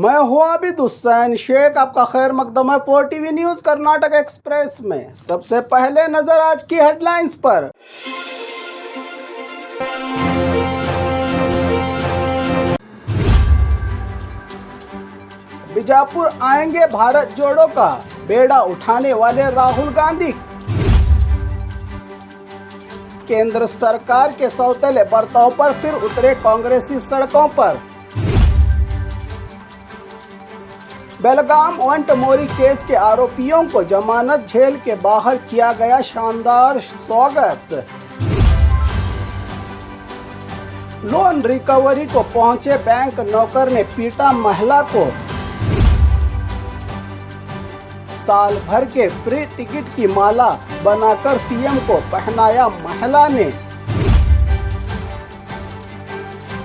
मैं हूं आबिद हुसैन शेख, आपका खैर मकदम है 4TV न्यूज कर्नाटक एक्सप्रेस में। सबसे पहले नजर आज की हेडलाइंस पर। बीजापुर आएंगे भारत जोड़ो का बेड़ा उठाने वाले राहुल गांधी। केंद्र सरकार के सौतेले बर्ताव पर फिर उतरे कांग्रेसी सड़कों पर। बेलगाम वंटमोरी केस के आरोपियों को जमानत जेल के बाहर किया गया शानदार स्वागत। लोन रिकवरी को पहुंचे बैंक नौकर ने पीटा महिला को। साल भर के फ्री टिकट की माला बनाकर सीएम को पहनाया महिला ने।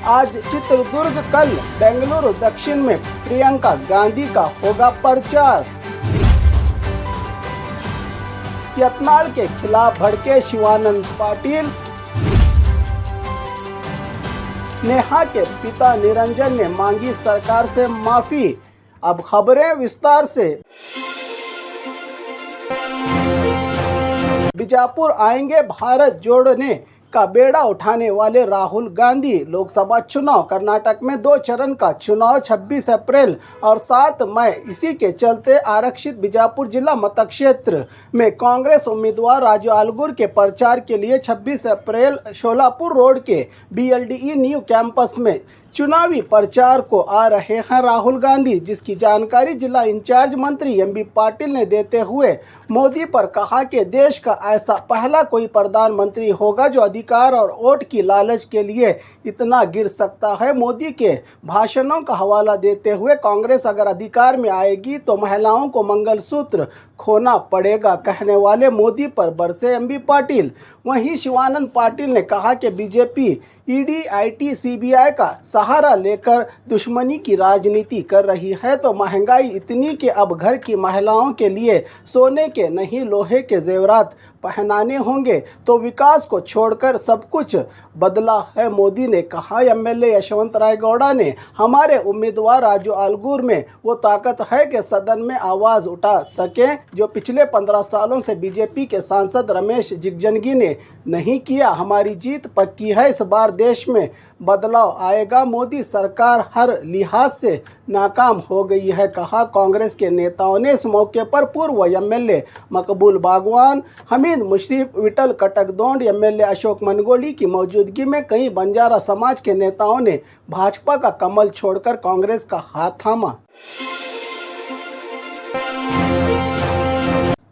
आज चित्रदुर्ग, कल बेंगलुरु दक्षिण में प्रियंका गांधी का होगा प्रचार। यत्नाल के खिलाफ भड़के शिवानंद पाटिल। नेहा के पिता निरंजन ने मांगी सरकार से माफी। अब खबरें विस्तार से। बीजापुर आएंगे भारत जोड़ने का बेड़ा उठाने वाले राहुल गांधी। लोकसभा चुनाव कर्नाटक में 2 चरण का चुनाव 26 अप्रैल और 7 मई। इसी के चलते आरक्षित बीजापुर जिला मतक्षेत्र में कांग्रेस उम्मीदवार राजू आलगूर के प्रचार के लिए 26 अप्रैल शोलापुर रोड के BLDE न्यू कैंपस में चुनावी प्रचार को आ रहे हैं राहुल गांधी, जिसकी जानकारी जिला इंचार्ज मंत्री MB पाटिल ने देते हुए मोदी पर कहा कि देश का ऐसा पहला कोई प्रधानमंत्री होगा जो अधिकार और वोट की लालच के लिए इतना गिर सकता है। मोदी के भाषणों का हवाला देते हुए कांग्रेस अगर अधिकार में आएगी तो महिलाओं को मंगलसूत्र खोना पड़ेगा कहने वाले मोदी पर बरसे MB पाटिल। वहीं शिवानंद पाटिल ने कहा कि बीजेपी ED, IT, CBI का सहारा लेकर दुश्मनी की राजनीति कर रही है, तो महंगाई इतनी कि अब घर की महिलाओं के लिए सोने के नहीं लोहे के जेवरात पहनाने होंगे, तो विकास को छोड़कर सब कुछ बदला है। मोदी ने कहा MLA यशवंत राय गौड़ा ने हमारे उम्मीदवार राजू आलगूर में वो ताकत है कि सदन में आवाज़ उठा सकें जो पिछले 15 सालों से बीजेपी के सांसद रमेश जिगजनगी ने नहीं किया। हमारी जीत पक्की है, इस बार देश में बदलाव आएगा। मोदी सरकार हर लिहाज से नाकाम हो गई है, कहा। कांग्रेस के नेताओं ने इस मौके पर पूर्व MLA मकबूल बागवान, हमीद मुशर्रफ, विठल कटकदोंड, MLA अशोक मनगोली की मौजूदगी में कई बंजारा समाज के नेताओं ने भाजपा का कमल छोड़कर कांग्रेस का हाथ थामा।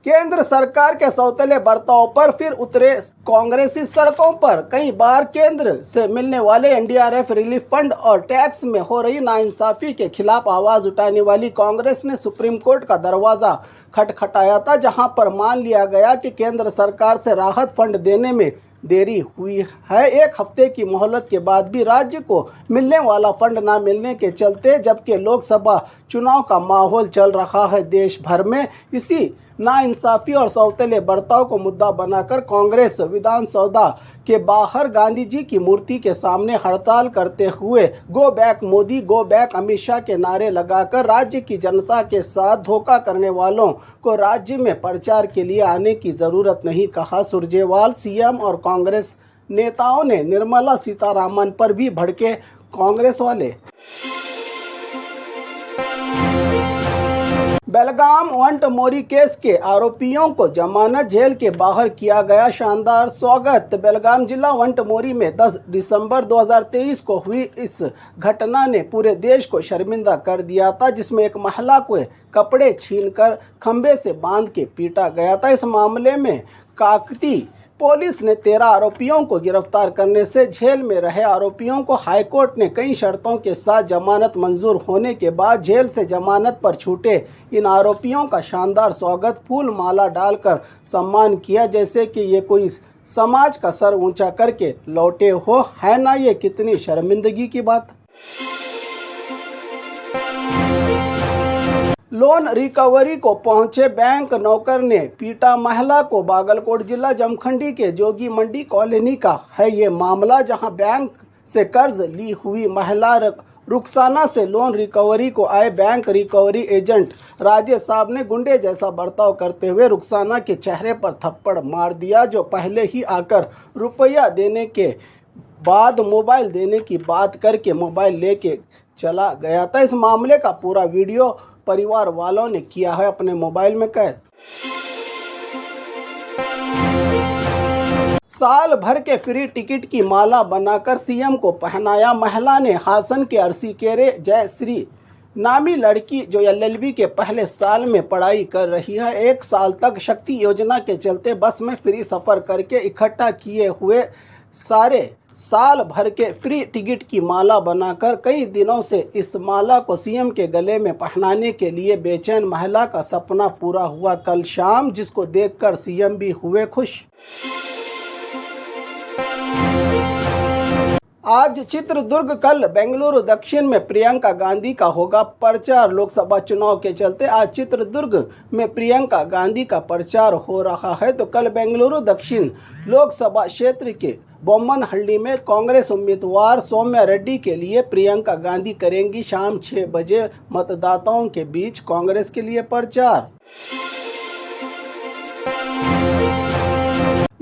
केंद्र सरकार के सौतेले बर्ताव पर फिर उतरे कांग्रेसी सड़कों पर। कई बार केंद्र से मिलने वाले NDRF रिलीफ फंड और टैक्स में हो रही नाइंसाफी के खिलाफ आवाज उठाने वाली कांग्रेस ने सुप्रीम कोर्ट का दरवाजा खटखटाया था, जहां पर मान लिया गया कि केंद्र सरकार से राहत फंड देने में देरी हुई है। 1 हफ्ते की मोहलत के बाद भी राज्य को मिलने वाला फंड ना मिलने के चलते, जबकि लोकसभा चुनाव का माहौल चल रहा है देश भर में, इसी नाइंसाफी और सौतेले बर्ताव को मुद्दा बनाकर कांग्रेस विधानसौधा के बाहर गांधी जी की मूर्ति के सामने हड़ताल करते हुए go back Modi, go back Amit Shah के नारे लगाकर राज्य की जनता के साथ धोखा करने वालों को राज्य में प्रचार के लिए आने की जरूरत नहीं, कहा। सुरजेवाल CM और कांग्रेस नेताओं ने निर्मला सीतारामन पर भी भड़के कांग्रेस वाले। बेलगाम वंटमोरी केस के आरोपियों को जमानत जेल के बाहर किया गया शानदार स्वागत। बेलगाम जिला वंटमोरी में 10 दिसंबर 2023 को हुई इस घटना ने पूरे देश को शर्मिंदा कर दिया था, जिसमें एक महिला को कपड़े छीनकर खंबे से बांध के पीटा गया था। इस मामले में काकती पुलिस ने 13 आरोपियों को गिरफ्तार करने से जेल में रहे आरोपियों को हाईकोर्ट ने कई शर्तों के साथ जमानत मंजूर होने के बाद जेल से जमानत पर छूटे इन आरोपियों का शानदार स्वागत फूल माला डालकर सम्मान किया, जैसे कि ये कोई समाज का सर ऊंचा करके लौटे हो। है ना ये कितनी शर्मिंदगी की बात। लोन रिकवरी को पहुंचे बैंक नौकर ने पीटा महिला को। बागलकोट जिला जमखंडी के जोगी मंडी कॉलोनी का है ये मामला, जहां बैंक से कर्ज ली हुई महिला रुखसाना से लोन रिकवरी को आए बैंक रिकवरी एजेंट राजेश साहब ने गुंडे जैसा बर्ताव करते हुए रुखसाना के चेहरे पर थप्पड़ मार दिया, जो पहले ही आकर रुपया देने के बाद मोबाइल देने की बात करके मोबाइल लेके चला गया था। इस मामले का पूरा वीडियो परिवार वालों ने किया है अपने मोबाइल में कैद। साल भर के फ्री टिकट की माला बनाकर सीएम को पहनाया महिला ने। हासन के अरसीकेरे जयश्री नामी लड़की जो एलएलबी के पहले साल में पढ़ाई कर रही है, 1 साल तक शक्ति योजना के चलते बस में फ्री सफ़र करके इकट्ठा किए हुए सारे साल भर के फ्री टिकट की माला बनाकर कई दिनों से इस माला को सीएम के गले में पहनाने के लिए बेचैन महिला का सपना पूरा हुआ कल शाम, जिसको देखकर सीएम भी हुए खुश। आज चित्रदुर्ग, कल बेंगलुरु दक्षिण में प्रियंका गांधी का होगा प्रचार। लोकसभा चुनाव के चलते आज चित्रदुर्ग में प्रियंका गांधी का प्रचार हो रहा है, तो कल बेंगलुरु दक्षिण लोकसभा क्षेत्र के बोम्मनहल्ली में कांग्रेस उम्मीदवार सौम्या रेड्डी के लिए प्रियंका गांधी करेंगी शाम 6 बजे मतदाताओं के बीच कांग्रेस के लिए प्रचार।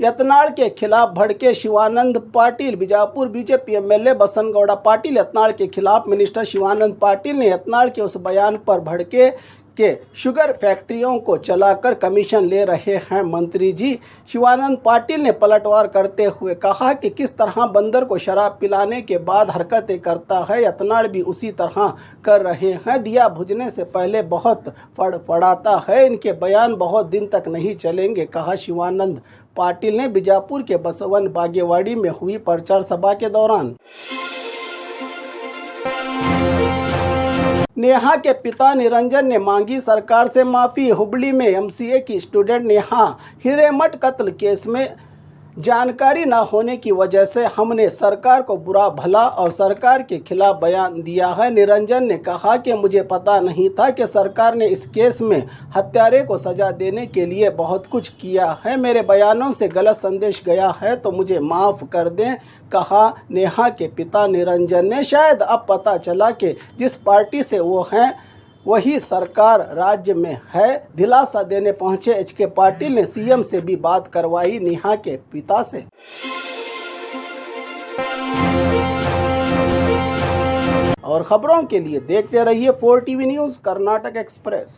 यत्नाल के खिलाफ भड़के शिवानंद पाटिल। बीजापुर बीजेपी एमएलए बसनगौड़ा पाटिल यत्नाल के खिलाफ मिनिस्टर शिवानंद पाटिल ने यत्नाल के उस बयान पर भड़के के शुगर फैक्ट्रियों को चलाकर कमीशन ले रहे हैं मंत्री जी। शिवानंद पाटिल ने पलटवार करते हुए कहा कि किस तरह बंदर को शराब पिलाने के बाद हरकतें करता है, यत्नाल भी उसी तरह कर रहे हैं। दिया बुझने से पहले बहुत फड़फड़ाता है, इनके बयान बहुत दिन तक नहीं चलेंगे, कहा शिवानंद पाटिल ने बीजापुर के बसवन बागेवाड़ी में हुई प्रचार सभा के दौरान। नेहा के पिता निरंजन ने मांगी सरकार से माफ़ी। हुबली में एमसीए की स्टूडेंट नेहा हिरेमठ कत्ल केस में जानकारी न होने की वजह से हमने सरकार को बुरा भला और सरकार के खिलाफ बयान दिया है। निरंजन ने कहा कि मुझे पता नहीं था कि सरकार ने इस केस में हत्यारे को सजा देने के लिए बहुत कुछ किया है। मेरे बयानों से गलत संदेश गया है तो मुझे माफ़ कर दें, कहा नेहा के पिता निरंजन ने। शायद अब पता चला कि जिस पार्टी से वो हैं वही सरकार राज्य में है, दिलासा देने पहुंचे एचके पाटिल ने सीएम से भी बात करवाई नेहा के पिता से। और खबरों के लिए देखते रहिए 4 टीवी न्यूज़ कर्नाटक एक्सप्रेस।